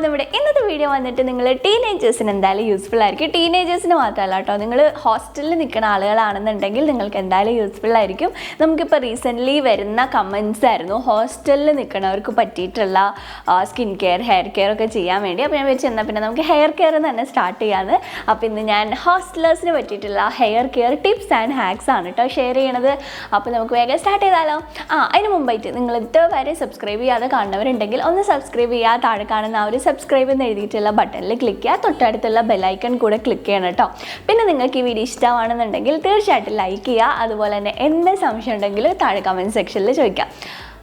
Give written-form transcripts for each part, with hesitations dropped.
നമ്മുടെ ഇന്നത്തെ വീഡിയോ വന്നിട്ട് നിങ്ങൾ ടീനേജേഴ്സിന് എന്തായാലും യൂസ്ഫുൾ ആയിരിക്കും. ടീനേജേഴ്സിന് മാത്രമല്ല കേട്ടോ, നിങ്ങൾ ഹോസ്റ്റലിൽ നിൽക്കുന്ന ആളുകളാണെന്നുണ്ടെങ്കിൽ നിങ്ങൾക്ക് എന്തായാലും യൂസ്ഫുൾ ആയിരിക്കും. നമുക്കിപ്പോൾ റീസെൻ്റ്ലി വരുന്ന കമൻസ് ആയിരുന്നു ഹോസ്റ്റലിൽ നിൽക്കുന്നവർക്ക് പറ്റിയിട്ടുള്ള സ്കിൻ കെയർ, ഹെയർ കെയർ ഒക്കെ ചെയ്യാൻ വേണ്ടി. അപ്പോൾ ഞാൻ വെച്ച് എന്നാൽ പിന്നെ നമുക്ക് ഹെയർ കെയർ തന്നെ സ്റ്റാർട്ട് ചെയ്യാമെന്ന്. അപ്പോൾ ഇന്ന് ഞാൻ ഹോസ്റ്റലേഴ്സിന് പറ്റിയിട്ടുള്ള hair care tips and hacks ആണ് കേട്ടോ ഷെയർ ചെയ്യണത്. അപ്പോൾ നമുക്ക് വേഗം സ്റ്റാർട്ട് ചെയ്താലോ. അതിന് മുമ്പായിട്ട് നിങ്ങൾ ഇതുവരെ സബ്സ്ക്രൈബ് ചെയ്യാതെ കാണുന്നവരുണ്ടെങ്കിൽ ഒന്ന് സബ്സ്ക്രൈബ് ചെയ്യുക. താഴെ കാണുന്ന ആ ഒരു സബ്സ്ക്രൈബ് എന്ന് എഴുതിയിട്ടുള്ള ബട്ടണിൽ ക്ലിക്ക് ചെയ്യുക. തൊട്ടടുത്തുള്ള ബെല്ലൈക്കൺ കൂടെ ക്ലിക്ക് ചെയ്യണം കേട്ടോ. പിന്നെ നിങ്ങൾക്ക് ഈ വീഡിയോ ഇഷ്ടമാണെന്നുണ്ടെങ്കിൽ തീർച്ചയായിട്ടും ലൈക്ക് ചെയ്യുക. അതുപോലെ തന്നെ എന്ത് സംശയം ഉണ്ടെങ്കിലും താഴെ കമൻറ്റ് സെക്ഷനിൽ ചോദിക്കാം.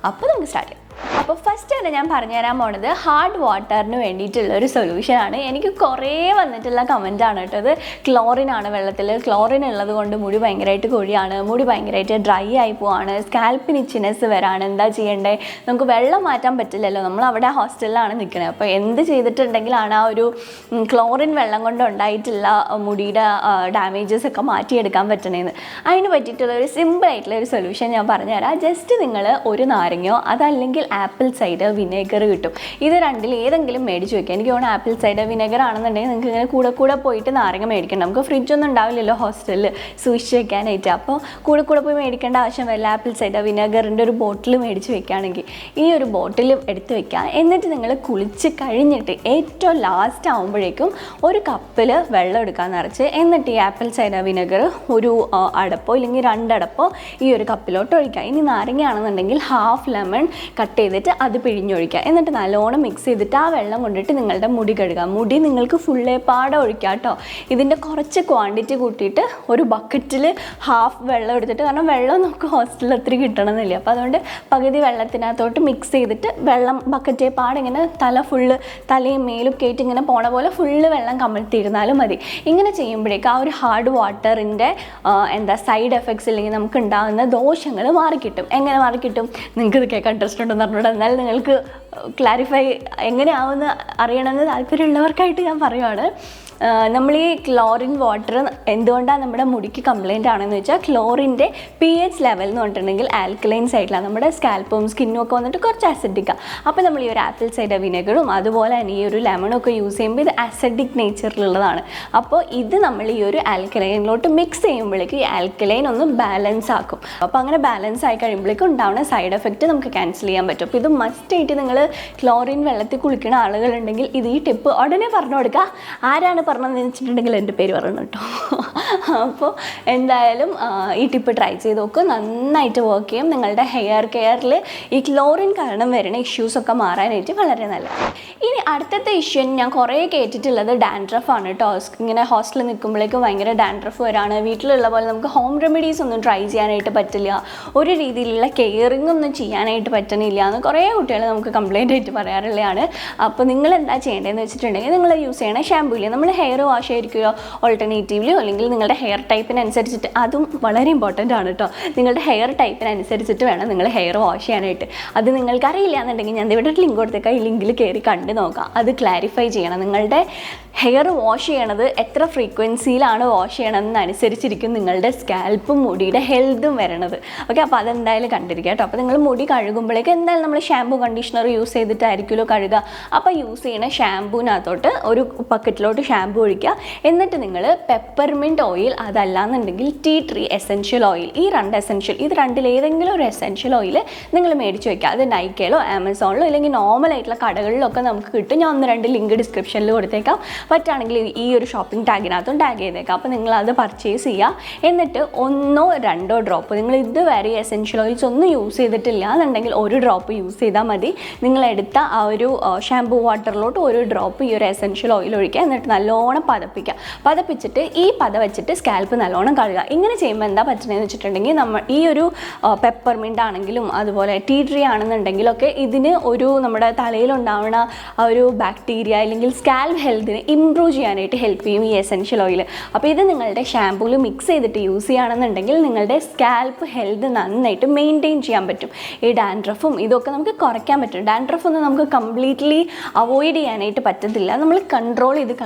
അപ്പോൾ നമുക്ക് സ്റ്റാർട്ട് ചെയ്യാം. അപ്പോൾ ഫസ്റ്റ് തന്നെ ഞാൻ പറഞ്ഞു തരാൻ പോണത് ഹാർഡ് വാട്ടറിന് വേണ്ടിയിട്ടുള്ളൊരു സൊല്യൂഷനാണ്. എനിക്ക് കുറേ വന്നിട്ടുള്ള കമൻറ്റാണ് കേട്ടോ. അത് ക്ലോറിനാണ്, വെള്ളത്തിൽ ക്ലോറിൻ ഉള്ളത് കൊണ്ട് മുടി ഭയങ്കരമായിട്ട് കൊഴിയാണ്, മുടി ഭയങ്കരമായിട്ട് ഡ്രൈ ആയി പോവാണ്, സ്കാൽപ്പിന് ഇച്ചിനെസ് വരാണ്, എന്താ ചെയ്യേണ്ടത്, നമുക്ക് വെള്ളം മാറ്റാൻ പറ്റില്ലല്ലോ, നമ്മൾ അവിടെ ഹോസ്റ്റലിലാണ് നിൽക്കുന്നത്, അപ്പോൾ എന്ത് ചെയ്തിട്ടുണ്ടെങ്കിലാണ് ആ ഒരു ക്ലോറിൻ വെള്ളം കൊണ്ട് ഉണ്ടായിട്ടുള്ള മുടിയുടെ ഡാമേജസ് ഒക്കെ മാറ്റിയെടുക്കാൻ പറ്റണേന്ന്. അതിന് പറ്റിയിട്ടുള്ള ഒരു സിമ്പിളായിട്ടുള്ള ഒരു സൊല്യൂഷൻ ഞാൻ പറഞ്ഞുതരാം. ജസ്റ്റ് നിങ്ങൾ ഒരു നാരങ്ങയോ അതല്ലെങ്കിൽ ആപ്പിൾ സൈഡർ വിനേഗർ കിട്ടും. ഇത് രണ്ടിൽ ഏതെങ്കിലും മേടിച്ച് വയ്ക്കുക. എനിക്ക് തോന്നുന്നു ആപ്പിൾ സൈഡർ വിനേഗർ ആണെന്നുണ്ടെങ്കിൽ നിങ്ങൾക്ക് ഇങ്ങനെ കൂടെ പോയിട്ട് നാരങ്ങ മേടിക്കണം. നമുക്ക് ഫ്രിഡ്ജൊന്നും ഉണ്ടാവില്ലല്ലോ ഹോസ്റ്റലിൽ സൂക്ഷിച്ച് വെക്കാനായിട്ട്. അപ്പോൾ കൂടെ പോയി മേടിക്കേണ്ട ആവശ്യം വരില്ല. ആപ്പിൾ സൈഡർ വിനേഗറിൻ്റെ ഒരു ബോട്ടിൽ മേടിച്ച് വെക്കുകയാണെങ്കിൽ ഈ ഒരു ബോട്ടിൽ എടുത്ത് വെക്കുക. എന്നിട്ട് നിങ്ങൾ കുളിച്ച് കഴിഞ്ഞിട്ട് ഏറ്റവും ലാസ്റ്റ് ആകുമ്പോഴേക്കും ഒരു കപ്പിൽ വെള്ളം എടുക്കാൻ നിറച്ച്, എന്നിട്ട് ഈ ആപ്പിൾ സൈഡർ വിനേഗർ ഒരു അടപ്പോ ഇല്ലെങ്കിൽ 2 അടപ്പോ ഈ ഒരു കപ്പിലോട്ട് ഒഴിക്കുക. ഇനി നാരങ്ങയാണെന്നുണ്ടെങ്കിൽ ഹാഫ് ലെമൺ കട്ട് ചെയ്തിട്ട് അത് പിഴിഞ്ഞൊഴിക്കുക. എന്നിട്ട് നല്ലോണം മിക്സ് ചെയ്തിട്ട് ആ വെള്ളം കൊണ്ടിട്ട് നിങ്ങളുടെ മുടി കഴുകുക. മുടി നിങ്ങൾക്ക് ഫുള്ളേപ്പാടെ ഒഴിക്കുക കേട്ടോ. ഇതിൻ്റെ കുറച്ച് ക്വാണ്ടിറ്റി കൂട്ടിയിട്ട് ഒരു ബക്കറ്റിൽ ഹാഫ് വെള്ളം എടുത്തിട്ട്, കാരണം വെള്ളം നമുക്ക് ഹോസ്റ്റലിൽ ഒത്തിരി കിട്ടണമെന്നില്ല, അപ്പോൾ അതുകൊണ്ട് പകുതി വെള്ളത്തിനകത്തോട്ട് മിക്സ് ചെയ്തിട്ട് വെള്ളം ബക്കറ്റേ പാടെ ഇങ്ങനെ തലയും മേലും കയറ്റി ഇങ്ങനെ പോണ പോലെ ഫുള്ള് വെള്ളം കമഴ്ത്തിയിരുന്നാലും മതി. ഇങ്ങനെ ചെയ്യുമ്പോഴേക്കും ആ ഒരു ഹാർഡ് വാട്ടറിൻ്റെ സൈഡ് എഫക്ട്സ് ഇല്ലെങ്കിൽ നമുക്ക് ഉണ്ടാകുന്ന ദോഷങ്ങൾ മാറിക്കിട്ടും. എങ്ങനെ മാറിക്കിട്ടും? നിങ്ങൾക്ക് ഇത് കേൾക്കാൻ ഇൻട്രസ്റ്റ് ഉണ്ടെന്ന് പറഞ്ഞുകൊണ്ട്, എന്നാൽ നിങ്ങൾക്ക് ക്ലാരിഫൈ എങ്ങനെയാവുമെന്ന് അറിയണമെന്ന് താല്പര്യമുള്ളവർക്കായിട്ട് ഞാൻ പറയുവാണ്. നമ്മൾ ഈ ക്ലോറിൻ വാട്ടർ എന്തുകൊണ്ടാണ് നമ്മുടെ മുടിക്ക് കംപ്ലൈൻ്റ് ആണെന്ന് വെച്ചാൽ, ക്ലോറിൻ്റെ pH ലെവൽ എന്ന് പറഞ്ഞിട്ടുണ്ടെങ്കിൽ ആൽക്കലൈൻ സൈഡിലാണ്. നമ്മുടെ സ്കാൽപ്പും സ്കിന്നും ഒക്കെ വന്നിട്ട് കുറച്ച് അസിഡിക്കാണ്. അപ്പോൾ നമ്മൾ ഈ ഒരു ആപ്പിൾ സൈഡർ വിനെഗറും അതുപോലെ തന്നെ ഈ ഒരു ലെമണും ഒക്കെ യൂസ് ചെയ്യുമ്പോൾ ഇത് അസിഡിക് നേച്ചറിലുള്ളതാണ്. അപ്പോൾ ഇത് നമ്മൾ ഈ ഒരു ആൽക്കലൈനിലോട്ട് മിക്സ് ചെയ്യുമ്പോഴേക്കും ഈ ആൽക്കലൈൻ ഒന്ന് ബാലൻസ് ആക്കും. അപ്പോൾ അങ്ങനെ ബാലൻസ് ആയി കഴിയുമ്പോഴേക്കും ഉണ്ടാവുന്ന സൈഡ് എഫക്റ്റ് നമുക്ക് ക്യാൻസൽ ചെയ്യാൻ പറ്റും. അപ്പോൾ ഇത് മസ്റ്റായിട്ട് നിങ്ങൾ ക്ലോറിൻ വെള്ളത്തിൽ കുളിക്കുന്ന ആളുകളുണ്ടെങ്കിൽ ഇത് ഈ ടിപ്പ് ഉടനെ പറഞ്ഞു കൊടുക്കുക. ആരാണ് പറഞ്ഞതെന്ന് വെച്ചിട്ടുണ്ടെങ്കിൽ എൻ്റെ പേര് പറയണം കേട്ടോ. അപ്പോൾ എന്തായാലും ഈ ടിപ്പ് ട്രൈ ചെയ്ത് നോക്കുക. നന്നായിട്ട് വർക്ക് ചെയ്യും. നിങ്ങളുടെ ഹെയർ കെയറിൽ ഈ ക്ലോറിൻ കാരണം വരുന്ന ഇഷ്യൂസൊക്കെ മാറാനായിട്ട് വളരെ നല്ലതാണ്. ഇനി അടുത്തത്തെ ഇഷ്യൂ ഞാൻ കുറേ കേട്ടിട്ടുള്ളത് ഡാൻഡ്രഫാണ് കേട്ടോ. ഇങ്ങനെ ഹോസ്റ്റലിൽ നിൽക്കുമ്പോഴേക്കും ഭയങ്കര ഡാൻഡ്രഫ് വരാണ്. വീട്ടിലുള്ള പോലെ നമുക്ക് ഹോം റെമഡീസ് ഒന്നും ട്രൈ ചെയ്യാനായിട്ട് പറ്റില്ല, ഒരു രീതിയിലുള്ള കെയറിങ് ഒന്നും ചെയ്യാനായിട്ട് പറ്റണില്ല എന്ന് കുറേ കുട്ടികൾ നമുക്ക് കംപ്ലൈൻ്റ് ആയിട്ട് പറയാറുള്ളതാണ്. അപ്പോൾ നിങ്ങൾ എന്താ ചെയ്യേണ്ടതെന്ന് വെച്ചിട്ടുണ്ടെങ്കിൽ, നിങ്ങൾ യൂസ് ചെയ്യണ ഷാമ്പൂല് നമ്മൾ ഹെയർ വാഷ് ആയിരിക്കുമോ ഓൾട്ടർനേറ്റീവ്ലി, അല്ലെങ്കിൽ നിങ്ങളുടെ ഹെയർ ടൈപ്പിനനുസരിച്ചിട്ട്, അതും വളരെ ഇമ്പോർട്ടൻ്റ് ആണ് കേട്ടോ. നിങ്ങളുടെ ഹെയർ ടൈപ്പിനനുസരിച്ചിട്ട് വേണം നിങ്ങൾ ഹെയർ വാഷ് ചെയ്യാനായിട്ട്. അത് നിങ്ങൾക്ക് അറിയില്ല എന്നുണ്ടെങ്കിൽ ഞാൻ ഇവിടെ ഒരു ലിങ്ക് കൊടുത്തേക്കാം, ഈ ലിങ്കിൽ കയറി കണ്ട് നോക്കാം. അത് ക്ലാരിഫൈ ചെയ്യണം. നിങ്ങളുടെ ഹെയർ വാഷ് ചെയ്യണത് എത്ര ഫ്രീക്വൻസിയിലാണ് വാഷ് ചെയ്യണമെന്നനുസരിച്ചിരിക്കും നിങ്ങളുടെ സ്കാൽപ്പും മുടിയുടെ ഹെൽത്തും വരണത്. ഓക്കെ, അപ്പോൾ അതെന്തായാലും കണ്ടിരിക്കുക കേട്ടോ. അപ്പോൾ നിങ്ങൾ മുടി കഴുകുമ്പോഴേക്കും എന്തായാലും നമ്മൾ ഷാമ്പൂ കണ്ടീഷണർ യൂസ് ചെയ്തിട്ടായിരിക്കുമല്ലോ കഴുകുക. അപ്പോൾ യൂസ് ചെയ്യുന്ന ഷാമ്പൂവിനകത്തോട്ട് ഒരു ബക്കറ്റിലോട്ട് ഷാമ്പൂ ഒഴിക്കുക. എന്നിട്ട് നിങ്ങൾ പെപ്പർമിൻറ്റ് ഓയിൽ, അതല്ലാന്നുണ്ടെങ്കിൽ ടീ ട്രീ എസെൻഷ്യൽ ഓയിൽ, ഈ 2 എസെൻഷ്യൽ, ഇത് രണ്ടിലേതെങ്കിലും ഒരു എസെൻഷ്യൽ ഓയിൽ നിങ്ങൾ മേടിച്ച് വയ്ക്കുക. അത് നൈക്കയിലോ ആമസോണിലോ അല്ലെങ്കിൽ നോർമലായിട്ടുള്ള കടകളിലൊക്കെ നമുക്ക് കിട്ടും. ഞാൻ 1-2 ലിങ്ക് ഡിസ്ക്രിപ്ഷനിൽ കൊടുത്തേക്കാം. പറ്റുകയാണെങ്കിൽ ഈ ഒരു ഷോപ്പിംഗ് ടാഗിനകത്തും ടാഗ് ചെയ്തേക്കാം. അപ്പോൾ നിങ്ങളത് പർച്ചേസ് ചെയ്യുക. എന്നിട്ട് 1-2 ഡ്രോപ്പ്, നിങ്ങൾ ഇതുവരെ എസെൻഷ്യൽ ഓയിൽസ് ഒന്നും യൂസ് ചെയ്തിട്ടില്ല എന്നുണ്ടെങ്കിൽ 1 ഡ്രോപ്പ് യൂസ് ചെയ്താൽ മതി. നിങ്ങളെടുത്ത ആ ഒരു ഷാമ്പൂ വാട്ടറിലോട്ട് 1 ഡ്രോപ്പ് ഈ ഒരു എസെൻഷ്യൽ ഓയിൽ ഒഴിക്കുക. എന്നിട്ട് നല്ലോണം പതപ്പിച്ചിട്ട് ഈ പത വെച്ചിട്ട് സ്കാൽപ്പ് നല്ലോണം കഴുകുക. ഇങ്ങനെ ചെയ്യുമ്പോൾ എന്താ പറ്റുന്നതെന്ന് വെച്ചിട്ടുണ്ടെങ്കിൽ, നമ്മൾ ഈ ഒരു പെപ്പർമിൻ്റ് ആണെങ്കിലും അതുപോലെ ടീ ട്രീ ആണെന്നുണ്ടെങ്കിലൊക്കെ ഇതിന് ഒരു നമ്മുടെ തലയിലുണ്ടാവുന്ന ആ ഒരു ബാക്ടീരിയ അല്ലെങ്കിൽ സ്കാൽപ്പ് ഹെൽത്തിനെ ഇംപ്രൂവ് ചെയ്യാനായിട്ട് ഹെൽപ്പ് ചെയ്യും ഈ എസെൻഷ്യൽ ഓയിൽ. അപ്പോൾ ഇത് നിങ്ങളുടെ ഷാമ്പൂവിൽ മിക്സ് ചെയ്തിട്ട് യൂസ് ചെയ്യുകയാണെന്നുണ്ടെങ്കിൽ നിങ്ങളുടെ സ്കാൽപ്പ് ഹെൽത്ത് നന്നായിട്ട് മെയിൻറ്റെയിൻ ചെയ്യാൻ പറ്റും. ഈ ഡാൻഡ്രഫും ഇതൊക്കെ നമുക്ക് കുറയ്ക്കാൻ പറ്റും. ഡാൻഡ്രഫ് ഒന്നും നമുക്ക് കംപ്ലീറ്റ്ലി അവോയ്ഡ് ചെയ്യാനായിട്ട് പറ്റത്തില്ല. നമ്മൾ കൺട്രോൾ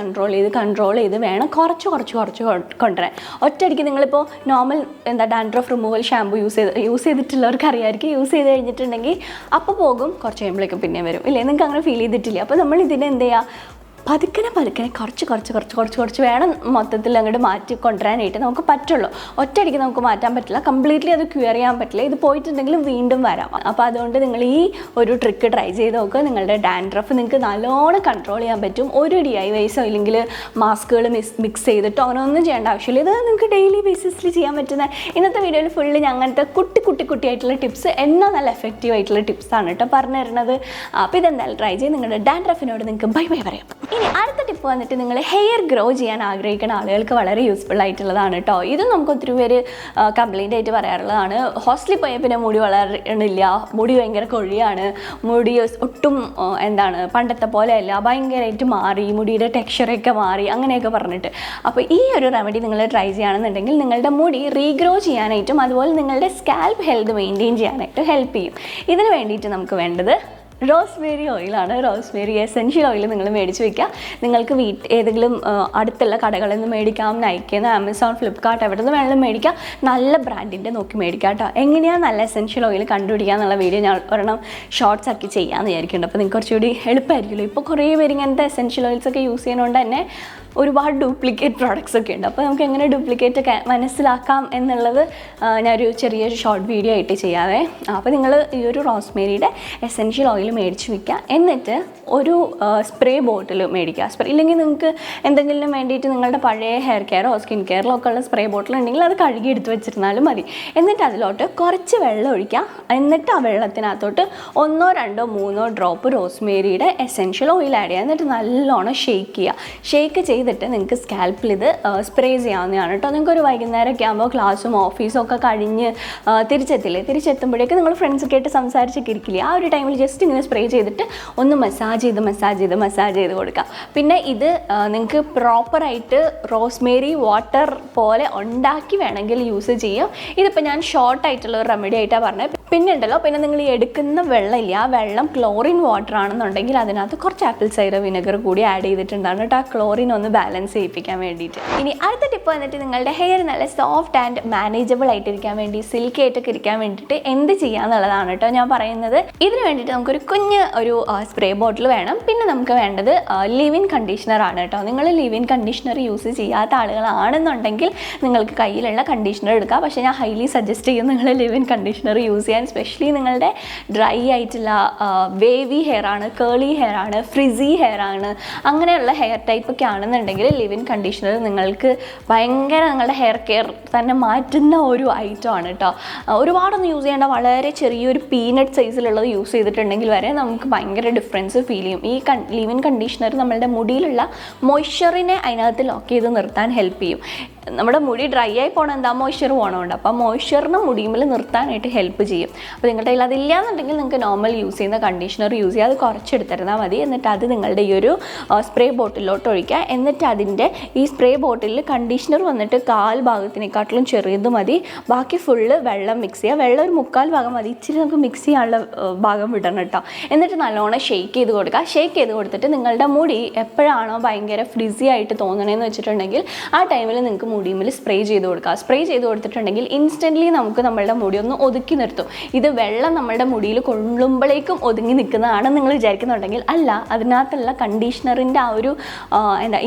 ചെയ്ത് കൺട്രോൾ ചെയ്ത് വേണം കുറച്ച് കൊണ്ടുവരാൻ. ഒറ്റയടിക്ക് നിങ്ങളിപ്പോൾ normal dandruff removal shampoo use ചെയ്തിട്ടുള്ളവർക്ക് അറിയാമായിരിക്കും. യൂസ് ചെയ്ത് കഴിഞ്ഞിട്ടുണ്ടെങ്കിൽ അപ്പോൾ പോകും, കുറച്ച് കഴിയുമ്പോഴേക്കും പിന്നെ വരും ഇല്ലേ? നിങ്ങൾക്ക് അങ്ങനെ ഫീൽ ചെയ്തിട്ടില്ല? അപ്പോൾ നമ്മൾ ഇതിനെ എന്ത് ചെയ്യുക, പതുക്കനെ കുറച്ച് വേണം മൊത്തത്തിൽ അങ്ങോട്ട് മാറ്റി കൊണ്ടുവരാനായിട്ട് നമുക്ക് പറ്റുള്ളൂ. ഒറ്റയടിക്ക് നമുക്ക് മാറ്റാൻ പറ്റില്ല, കംപ്ലീറ്റ്ലി അത് ക്യൂർ ചെയ്യാൻ പറ്റില്ല. ഇത് പോയിട്ടുണ്ടെങ്കിൽ വീണ്ടും വരാം. അപ്പോൾ അതുകൊണ്ട് നിങ്ങൾ ഈ ഒരു ട്രിക്ക് ട്രൈ ചെയ്ത് നോക്കുക. നിങ്ങളുടെ ഡാൻഡ്രഫ് നിങ്ങൾക്ക് നല്ലോണം കൺട്രോൾ ചെയ്യാൻ പറ്റും. ഒരു DIYസോ ഇല്ലെങ്കിൽ മാസ്കുകൾ മിക്സ് ചെയ്തിട്ടോ അങ്ങനെ ഒന്നും ചെയ്യേണ്ട ആവശ്യമില്ല. ഇത് നിങ്ങൾക്ക് ഡെയിലി ബേസിസിൽ ചെയ്യാൻ പറ്റുന്ന ഇന്നത്തെ വീഡിയോയിൽ ഫുള്ള് അങ്ങനത്തെ കുട്ടിയായിട്ടുള്ള ടിപ്സ്, എന്നാൽ നല്ല എഫക്റ്റീവ് ആയിട്ടുള്ള ടിപ്സാണ് കേട്ടോ പറഞ്ഞു തരുന്നത്. അപ്പോൾ ഇതെന്തായാലും ട്രൈ ചെയ്ത് നിങ്ങളുടെ ഡാൻഡ്രഫിനോട് നിങ്ങൾക്ക് ബൈ പറയാം. ഇനി അടുത്ത ടിപ്പ് വന്നിട്ട് നിങ്ങൾ ഹെയർ ഗ്രോ ചെയ്യാൻ ആഗ്രഹിക്കുന്ന ആളുകൾക്ക് വളരെ യൂസ്ഫുൾ ആയിട്ടുള്ളതാണ് കേട്ടോ. ഇത് നമുക്ക് ഒത്തിരി പേര് കംപ്ലൈൻ്റ് ആയിട്ട് പറയാറുള്ളതാണ്. ഹോസ്റ്റലിൽ പോയാൽ പിന്നെ മുടി വളരണില്ല, മുടി ഭയങ്കര കൊഴിയാണ്, മുടി ഒട്ടും പണ്ടത്തെ പോലെയല്ല, ഭയങ്കരമായിട്ട് മാറി, മുടിയുടെ ടെക്സ്ചറൊക്കെ മാറി അങ്ങനെയൊക്കെ പറഞ്ഞിട്ട്. അപ്പോൾ ഈ ഒരു റെമഡി നിങ്ങൾ ട്രൈ ചെയ്യുകയാണെന്നുണ്ടെങ്കിൽ നിങ്ങളുടെ മുടി റീഗ്രോ ചെയ്യാനായിട്ടും അതുപോലെ നിങ്ങളുടെ സ്കാൽപ്പ് ഹെൽത്ത് മെയിൻറ്റെയിൻ ചെയ്യാനായിട്ടും ഹെൽപ്പ് ചെയ്യും. ഇതിന് വേണ്ടിയിട്ട് നമുക്ക് വേണ്ടത് റോസ്മേരി ഓയിലാണ്. റോസ്മേരി എസെൻഷ്യൽ ഓയിൽ നിങ്ങൾ മേടിച്ച് വയ്ക്കുക. നിങ്ങൾക്ക് ഏതെങ്കിലും അടുത്തുള്ള കടകളിൽ നിന്ന് മേടിക്കാം, നൈക്കിൽ നിന്ന്, ആമസോൺ, ഫ്ലിപ്കാർട്ട്, എവിടെ നിന്ന് വേണമെങ്കിലും മേടിക്കാം. നല്ല ബ്രാൻഡിൻ്റെ നോക്കി മേടിക്കാം കേട്ടോ. എങ്ങനെയാണ് നല്ല എസെൻഷ്യൽ ഓയിൽ കണ്ടുപിടിക്കുക എന്നുള്ള വീഡിയോ ഞാൻ ഒരെണ്ണം ഷോർട്സ് ആക്കി ചെയ്യാമെന്ന് വിചാരിക്കുന്നുണ്ട്. അപ്പോൾ നിങ്ങൾക്ക് കുറച്ചുകൂടി എളുപ്പമായിരിക്കുമല്ലോ. ഇപ്പോൾ കുറേ പേര് ഇങ്ങനത്തെ എസെൻഷ്യൽ ഓയിൽസൊക്കെ യൂസ് ചെയ്യുന്നതുകൊണ്ട് തന്നെ ഒരുപാട് ഡ്യൂപ്ലിക്കേറ്റ് പ്രോഡക്റ്റ്സ് ഒക്കെ ഉണ്ട്. അപ്പോൾ നമുക്ക് എങ്ങനെ ഡ്യൂപ്ലിക്കേറ്റ് ഒക്കെ മനസ്സിലാക്കാം എന്നുള്ളത് ഞാനൊരു ചെറിയൊരു ഷോർട്ട് വീഡിയോ ആയിട്ട് ചെയ്യാവേ. അപ്പോൾ നിങ്ങൾ ഈ ഒരു റോസ്മേരിയുടെ എസെൻഷ്യൽ ഓയിൽ മേടിച്ച് വയ്ക്കുക. എന്നിട്ട് ഒരു സ്പ്രേ ബോട്ടിൽ മേടിക്കുക. ഇല്ലെങ്കിൽ നിങ്ങൾക്ക് എന്തെങ്കിലും വേണ്ടിയിട്ട് നിങ്ങളുടെ പഴയ ഹെയർ കെയറോ സ്കിൻ കെയറിലോ ഒക്കെ ഉള്ള സ്പ്രേ ബോട്ടിൽ ഉണ്ടെങ്കിൽ അത് കഴുകി എടുത്ത് വെച്ചിരുന്നാലും മതി. എന്നിട്ട് അതിലോട്ട് കുറച്ച് വെള്ളം ഒഴിക്കുക. എന്നിട്ട് ആ വെള്ളത്തിനകത്തോട്ട് 1, 2, 3 ഡ്രോപ്പ് റോസ്മേരിയുടെ എസെൻഷ്യൽ ഓയിൽ ആഡ് ചെയ്യുക. എന്നിട്ട് നല്ലോണം ഷെയ്ക്ക് ചെയ്യുക. ഷെയ്ക്ക് ചെയ്തിട്ട് നിങ്ങൾക്ക് സ്കാൽപ്പിൽ ഇത് സ്പ്രേ ചെയ്യാവുന്നതാണ് കേട്ടോ. നിങ്ങൾക്കൊരു വൈകുന്നേരമൊക്കെ ആകുമ്പോൾ ക്ലാസ്സും ഓഫീസും ഒക്കെ കഴിഞ്ഞ് തിരിച്ചെത്തുമ്പോഴേക്ക് നിങ്ങൾ ഫ്രണ്ട്സൊക്കെ ആയിട്ട് സംസാരിച്ചൊക്കെ ഇരിക്കില്ലേ, ആ ഒരു ടൈമിൽ ജസ്റ്റ് ഇങ്ങനെ സ്പ്രേ ചെയ്തിട്ട് ഒന്ന് മസാജ് ചെയ്ത് കൊടുക്കുക. പിന്നെ ഇത് നിങ്ങൾക്ക് പ്രോപ്പറായിട്ട് റോസ്മേരി വാട്ടർ പോലെ ഉണ്ടാക്കി വേണമെങ്കിൽ യൂസ് ചെയ്യാം. ഇതിപ്പോൾ ഞാൻ ഷോർട്ടായിട്ടുള്ള ഒരു റെമഡി ആയിട്ടാണ് പറഞ്ഞത്. പിന്നെ നിങ്ങൾ ഈ എടുക്കുന്ന വെള്ളമില്ല, ആ വെള്ളം ക്ലോറിൻ വാട്ടർ ആണെന്നുണ്ടെങ്കിൽ അതിനകത്ത് കുറച്ച് ആപ്പിൾ സൈഡർ വിനെഗർ കൂടി ആഡ് ചെയ്തിട്ടുണ്ടാണ് കേട്ടോ, ആ ക്ലോറിൻ ഒന്ന് ബാലൻസ് ചെയ്യിപ്പിക്കാൻ വേണ്ടിയിട്ട്. ഇനി അടുത്ത ടിപ്പ് വന്നിട്ട് നിങ്ങളുടെ ഹെയർ നല്ല സോഫ്റ്റ് ആൻഡ് മാനേജബിൾ ആയിട്ടിരിക്കാൻ വേണ്ടി, സിൽക്കി ആയിട്ടൊക്കെ ഇരിക്കാൻ വേണ്ടിയിട്ട് എന്ത് ചെയ്യാന്നുള്ളതാണ് കേട്ടോ ഞാൻ പറയുന്നത്. ഇതിന് വേണ്ടിയിട്ട് നമുക്കൊരു കുഞ്ഞ് ഒരു സ്പ്രേ ബോട്ടിൽ വേണം. പിന്നെ നമുക്ക് വേണ്ടത് ലിവിൻ കണ്ടീഷണർ ആണ് കേട്ടോ. നിങ്ങൾ ലിവിൻ കണ്ടീഷണർ യൂസ് ചെയ്യാത്ത ആളുകളാണെന്നുണ്ടെങ്കിൽ നിങ്ങൾക്ക് കയ്യിലുള്ള കണ്ടീഷണർ എടുക്കാം. പക്ഷേ ഞാൻ ഹൈലി സജസ്റ്റ് ചെയ്യും നിങ്ങൾ ലിവിൻ കണ്ടീഷണർ യൂസ് ചെയ്യാൻ. സ്പെഷ്യലി നിങ്ങളുടെ ഡ്രൈ ആയിട്ടുള്ള വേവി ഹെയർ ആണ്, കേളി ഹെയർ ആണ്, ഫ്രിസി ഹെയർ ആണ്, അങ്ങനെയുള്ള ഹെയർ ടൈപ്പ് ഒക്കെ ആണെന്നുണ്ടെങ്കിൽ ലിവിൻ കണ്ടീഷണർ നിങ്ങൾക്ക് ഭയങ്കര നിങ്ങളുടെ ഹെയർ കെയർ തന്നെ മാറ്റുന്ന ഒരു ഐറ്റം ആണ് കേട്ടോ. ഒരുപാടൊന്നും യൂസ് ചെയ്യേണ്ട, വളരെ ചെറിയൊരു പീനട്ട് സൈസിലുള്ളത് യൂസ് ചെയ്തിട്ടുണ്ടെങ്കിൽ വരെ നമുക്ക് ഭയങ്കര ഡിഫറൻസ് ഫീൽ ചെയ്യും. ഈ ലിവിൻ കണ്ടീഷണർ നമ്മളുടെ മുടിയിലുള്ള മൊയ്സ്ചറിനെ അതിനകത്ത് ലോക്ക് ചെയ്ത് നിർത്താൻ ഹെൽപ്പ് ചെയ്യും. നമ്മുടെ മുടി ഡ്രൈ ആയി പോകണം, എന്താ മോയ്സ്ചർ പോകണമുണ്ട്. അപ്പോൾ മോയ്സ്ചറിനെ മുടിയുമ്പോൾ നിർത്താനായിട്ട് ഹെൽപ്പ് ചെയ്യും. അപ്പോൾ നിങ്ങളുടെ കയ്യിൽ അതില്ല എന്നുണ്ടെങ്കിൽ നിങ്ങൾക്ക് നോർമൽ യൂസ് ചെയ്യുന്ന കണ്ടീഷണർ യൂസ് ചെയ്യുക. അത് കുറച്ചെടുത്തിരുന്നാൽ മതി. എന്നിട്ട് അത് നിങ്ങളുടെ ഈ ഒരു സ്പ്രേ ബോട്ടിലോട്ട് ഒഴിക്കുക. എന്നിട്ട് അതിൻ്റെ ഈ സ്പ്രേ ബോട്ടിലിൽ കണ്ടീഷണർ വന്നിട്ട് 1/4 ഭാഗത്തിനെക്കാട്ടിലും ചെറിയത് മതി. ബാക്കി ഫുള്ള് വെള്ളം മിക്സ് ചെയ്യുക. വെള്ളം ഒരു 3/4 ഭാഗം മതി. ഇച്ചിരി നമുക്ക് മിക്സ് ചെയ്യാനുള്ള ഭാഗം വിടണം കേട്ടോ. എന്നിട്ട് നല്ലോണം ഷെയ്ക്ക് ചെയ്ത് കൊടുക്കുക. ഷെയ്ക്ക് ചെയ്ത് കൊടുത്തിട്ട് നിങ്ങളുടെ മുടി എപ്പോഴാണോ ഭയങ്കര ഫ്രിസി ആയിട്ട് തോന്നണേന്ന് വെച്ചിട്ടുണ്ടെങ്കിൽ ആ ടൈമിൽ നിങ്ങൾക്ക് മുടിയിൽ സ്പ്രേ ചെയ്ത് കൊടുക്കുക. സ്പ്രേ ചെയ്ത് കൊടുത്തിട്ടുണ്ടെങ്കിൽ ഇൻസ്റ്റൻ്റ്ലി നമുക്ക് നമ്മളുടെ മുടി ഒന്ന് ഒതുക്കി നിർത്തും. ഇത് വെള്ളം നമ്മളുടെ മുടിയിൽ കൊള്ളുമ്പോഴേക്കും ഒതുങ്ങി നിൽക്കുന്നതാണ് നിങ്ങൾ വിചാരിക്കുന്നുണ്ടെങ്കിൽ അല്ല, അതിനകത്തുള്ള കണ്ടീഷണറിൻ്റെ ആ ഒരു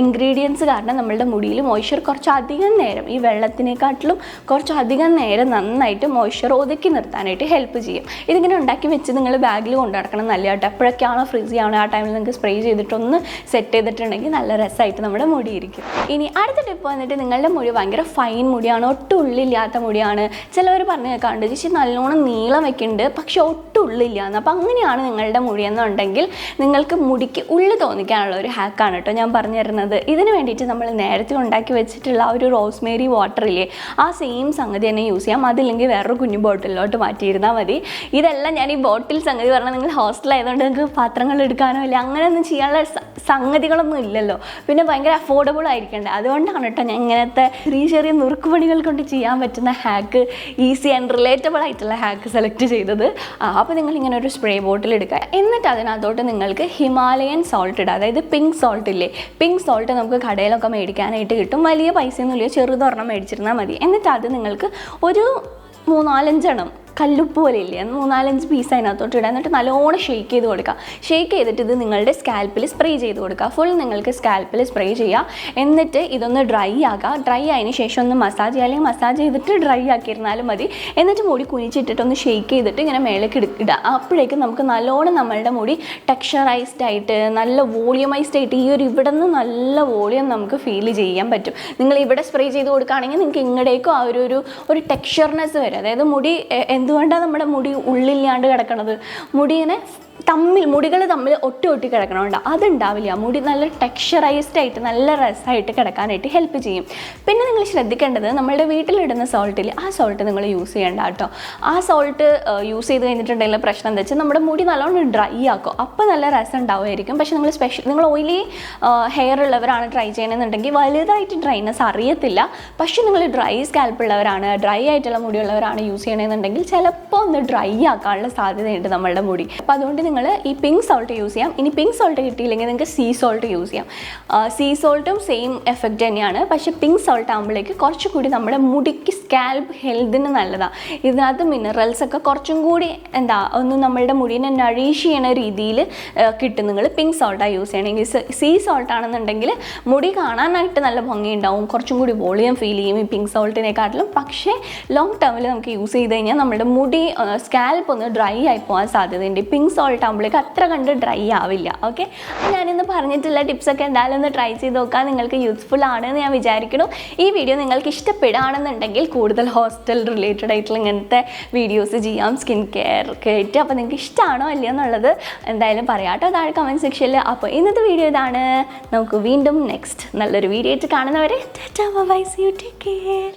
ഇൻഗ്രീഡിയൻസ് കാരണം നമ്മളുടെ മുടിയിൽ മോയ്സ്ചർ കുറച്ചധികം നേരം, ഈ വെള്ളത്തിനെക്കാട്ടിലും കുറച്ചധികം നേരം നന്നായിട്ട് മോയ്സ്ചർ ഒതുക്കി നിർത്താനായിട്ട് ഹെൽപ്പ് ചെയ്യും. ഇതിങ്ങനെ ഉണ്ടാക്കി വെച്ച് നിങ്ങൾ ബാഗിൽ കൊണ്ടു നടക്കണം നല്ല കേട്ടോ. എപ്പോഴൊക്കെയാണോ ഫ്രിസി ആണോ ആ ടൈമിൽ നിങ്ങൾക്ക് സ്പ്രേ ചെയ്തിട്ടൊന്ന് സെറ്റ് ചെയ്തിട്ടുണ്ടെങ്കിൽ നല്ല രസമായിട്ട് നമ്മുടെ മുടി ഇരിക്കും. ഇനി അടുത്ത ടിപ്പ് വന്നിട്ട് നിങ്ങളുടെ മുടി ഭയങ്കര ഫൈൻ മുടിയാണ്, ഒട്ടും ഉള്ളില്ലാത്ത മുടിയാണ്. ചിലവർ പറഞ്ഞു കേൾക്കാറുണ്ട് ചേച്ചി നല്ലോണം നീളം വെക്കുന്നുണ്ട് പക്ഷെ ഒട്ടും ഉള്ളില്ല എന്ന്. അപ്പോൾ അങ്ങനെയാണ് നിങ്ങളുടെ മുടി എന്നുണ്ടെങ്കിൽ നിങ്ങൾക്ക് മുടിക്ക് ഉള്ളി തോന്നിക്കാനുള്ള ഒരു ഹാക്കാണ് കേട്ടോ ഞാൻ പറഞ്ഞു തരുന്നത്. ഇതിന് വേണ്ടിയിട്ട് നമ്മൾ നേരത്തെ ഉണ്ടാക്കി വെച്ചിട്ടുള്ള ആ ഒരു റോസ്മേരി വാട്ടർ ഇല്ലേ, ആ സെയിം സംഗതി തന്നെ യൂസ് ചെയ്യാം. അതില്ലെങ്കിൽ വേറൊരു കുഞ്ഞു ബോട്ടിലോട്ട് മാറ്റിയിരുന്നാൽ മതി. ഇതെല്ലാം ഞാൻ ഈ ബോട്ടിൽ സംഗതി പറഞ്ഞാൽ നിങ്ങൾ ഹോസ്റ്റലായതുകൊണ്ട് നിങ്ങൾക്ക് പാത്രങ്ങൾ എടുക്കാനോ ഇല്ല അങ്ങനെയൊന്നും ചെയ്യാനുള്ള സംഗതികളൊന്നും ഇല്ലല്ലോ, പിന്നെ ഭയങ്കര അഫോർഡബിൾ ആയിരിക്കണ്ടേ. അതുകൊണ്ടാണ് കേട്ടോ ഞാൻ ഇങ്ങനത്തെ ഇങ്ങനത്തെ ചെറിയ നുറുക്കുപണികൾ കൊണ്ട് ചെയ്യാൻ പറ്റുന്ന ഹാക്ക്, ഈസി ആൻഡ് റിലേറ്റബിൾ ആയിട്ടുള്ള ഹാക്ക് സെലക്ട് ചെയ്തത്. അപ്പോൾ നിങ്ങൾ ഇങ്ങനെ ഒരു സ്പ്രേ ബോട്ടിൽ എടുക്കുക. എന്നിട്ട് അതിനകത്തോട്ട് നിങ്ങൾക്ക് ഹിമാലയൻ സോൾട്ട് ഇടുക. അതായത് പിങ്ക് സോൾട്ട് ഇല്ലേ, പിങ്ക് സോൾട്ട് നമുക്ക് കടയിലൊക്കെ മേടിക്കാനായിട്ട് കിട്ടും. വലിയ പൈസയൊന്നുമില്ല, ചെറുതൊരെണ്ണം മേടിച്ചിരുന്നാൽ മതി. എന്നിട്ട് അത് നിങ്ങൾക്ക് ഒരു 3-4 എണ്ണം കല്ലുപ്പ് പോലെ ഇല്ലേ, 3-4 പീസ് അതിനകത്തോട്ട് ഇടുക. എന്നിട്ട് നല്ലോണം ഷെയ്ക്ക് ചെയ്ത് കൊടുക്കുക. ഷെയ്ക്ക് ചെയ്തിട്ട് ഇത് നിങ്ങളുടെ സ്കാൽപ്പിൽ സ്പ്രേ ചെയ്ത് കൊടുക്കുക. ഫുൾ നിങ്ങൾക്ക് സ്കാൽപ്പിൽ സ്പ്രേ ചെയ്യുക. എന്നിട്ട് ഇതൊന്ന് ഡ്രൈ ആക്കുക. ഡ്രൈ ആയതിന് ശേഷം ഒന്ന് മസാജ് ചെയ്യുക, അല്ലെങ്കിൽ മസാജ് ചെയ്തിട്ട് ഡ്രൈ ആക്കിയിരുന്നാലും മതി. എന്നിട്ട് മുടി കുനിച്ചിട്ടിട്ട് ഒന്ന് ഷെയ്ക്ക് ചെയ്തിട്ട് ഇങ്ങനെ മേലേക്ക് ഇടുക. അപ്പോഴേക്കും നമുക്ക് നല്ലോണം നമ്മളുടെ മുടി ടെക്സ്ചറൈസ്ഡ് ആയിട്ട് നല്ല വോളിയമൈസ്ഡ് ആയിട്ട് ഈ ഒരു ഇവിടെ നിന്ന് നല്ല വോളിയം നമുക്ക് ഫീൽ ചെയ്യാൻ പറ്റും. നിങ്ങൾ ഇവിടെ സ്പ്രേ ചെയ്ത് കൊടുക്കുകയാണെങ്കിൽ നിങ്ങൾക്ക് ഇങ്ങടേക്കും ആ ഒരു ടെക്സ്ചർനെസ് വരും. അതായത് മുടി എന്തുകൊണ്ടാണ് നമ്മുടെ മുടി ഉള്ളില്ലാണ്ട് കിടക്കണത്, മുടിയിങ്ങനെ മുടികൾ തമ്മിൽ ഒട്ടി കിടക്കണമുണ്ട്, അതുണ്ടാവില്ല. മുടി നല്ല ടെക്സ്ചറൈസ്ഡ് ആയിട്ട് നല്ല രസമായിട്ട് കിടക്കാനായിട്ട് ഹെൽപ്പ് ചെയ്യും. പിന്നെ നിങ്ങൾ ശ്രദ്ധിക്കേണ്ടത് നമ്മളുടെ വീട്ടിലിടുന്ന സോൾട്ടിൽ ആ സോൾട്ട് നിങ്ങൾ യൂസ് ചെയ്യേണ്ട കേട്ടോ. ആ സോൾട്ട് യൂസ് ചെയ്ത് കഴിഞ്ഞിട്ടുണ്ടെങ്കിൽ പ്രശ്നം എന്താ വെച്ചാൽ നമ്മുടെ മുടി നല്ലോണം ഡ്രൈ ആക്കും. അപ്പോൾ നല്ല രസം ഉണ്ടാവുമായിരിക്കും. പക്ഷേ നിങ്ങൾ ഓയിലി ഹെയർ ഉള്ളവരാണ് ട്രൈ ചെയ്യണമെന്നുണ്ടെങ്കിൽ വലുതായിട്ട് ഡ്രൈനെസ് അറിയത്തില്ല. പക്ഷേ നിങ്ങൾ ഡ്രൈ സ്കാൽപ്പ് ഉള്ളവരാണ്, ഡ്രൈ ആയിട്ടുള്ള മുടിയുള്ളവരാണ് യൂസ് ചെയ്യണമെന്നുണ്ടെങ്കിൽ ചിലപ്പോൾ ഒന്ന് ഡ്രൈ ആക്കാനുള്ള സാധ്യതയുണ്ട് നമ്മളുടെ മുടി. അപ്പോൾ അതുകൊണ്ട് നിങ്ങൾ ഈ പിങ്ക് സോൾട്ട് യൂസ് ചെയ്യാം. ഇനി പിങ്ക് സോൾട്ട് കിട്ടിയില്ലെങ്കിൽ നിങ്ങൾക്ക് സീ സോൾട്ട് യൂസ് ചെയ്യാം. സീ സോൾട്ടും സെയിം എഫക്റ്റ് തന്നെയാണ്. പക്ഷേ പിങ്ക് സോൾട്ട് ആകുമ്പോഴേക്ക് കുറച്ചുകൂടി നമ്മുടെ മുടിക്ക് സ്കാൽപ്പ് ഹെൽത്തിന് നല്ലതാണ്. ഇതിനകത്ത് മിനറൽസ് ഒക്കെ കുറച്ചും കൂടി ഒന്ന് നമ്മളുടെ മുടിനെ നറീഷ് ചെയ്യണ രീതിയിൽ കിട്ടും. നിങ്ങൾ പിങ്ക് സോൾട്ടാണ് യൂസ് ചെയ്യണമെങ്കിൽ. സീ സോൾട്ട് ആണെന്നുണ്ടെങ്കിൽ മുടി കാണാനായിട്ട് നല്ല ഭംഗിയുണ്ടാവും, കുറച്ചും കൂടി വോളിയം ഫീൽ ചെയ്യും ഈ പിങ്ക് സോൾട്ടിനെക്കാട്ടിലും. പക്ഷേ ലോങ് ടേമിൽ നമുക്ക് യൂസ് ചെയ്ത് കഴിഞ്ഞാൽ നമ്മുടെ മുടി സ്കാൽപ്പ് ഒന്ന് ഡ്രൈ ആയി പോകാൻ സാധ്യതയുണ്ട്. പിങ്ക് സോൾട്ട് ആകുമ്പോഴേക്ക് അത്ര കണ്ട് ഡ്രൈ ആവില്ല. ഓക്കെ, ഞാനിന്ന് പറഞ്ഞിട്ടുള്ള ടിപ്സൊക്കെ എന്തായാലും ഒന്ന് ട്രൈ ചെയ്ത് നോക്കാം. നിങ്ങൾക്ക് യൂസ്ഫുൾ ആണെന്ന് ഞാൻ വിചാരിക്കുന്നു. ഈ വീഡിയോ നിങ്ങൾക്ക് ഇഷ്ടപ്പെടുകയാണെന്നുണ്ടെങ്കിൽ കൂടുതൽ ഹോസ്റ്റൽ റിലേറ്റഡ് ആയിട്ടുള്ള ഇങ്ങനത്തെ വീഡിയോസ് ചെയ്യാം, സ്കിൻ കെയർ ഒക്കെ ആയിട്ട്. അപ്പോൾ നിങ്ങൾക്ക് ഇഷ്ടമാണോ അല്ലയോ എന്നുള്ളത് എന്തായാലും പറയാം കേട്ടോ താഴെ കമൻറ്റ് സെക്ഷനിൽ. അപ്പോൾ ഇന്നത്തെ വീഡിയോ ഇതാണ്. നമുക്ക് വീണ്ടും നെക്സ്റ്റ് നല്ലൊരു വീഡിയോ ആയിട്ട് കാണുന്നവരെ tata bye, see you, take care.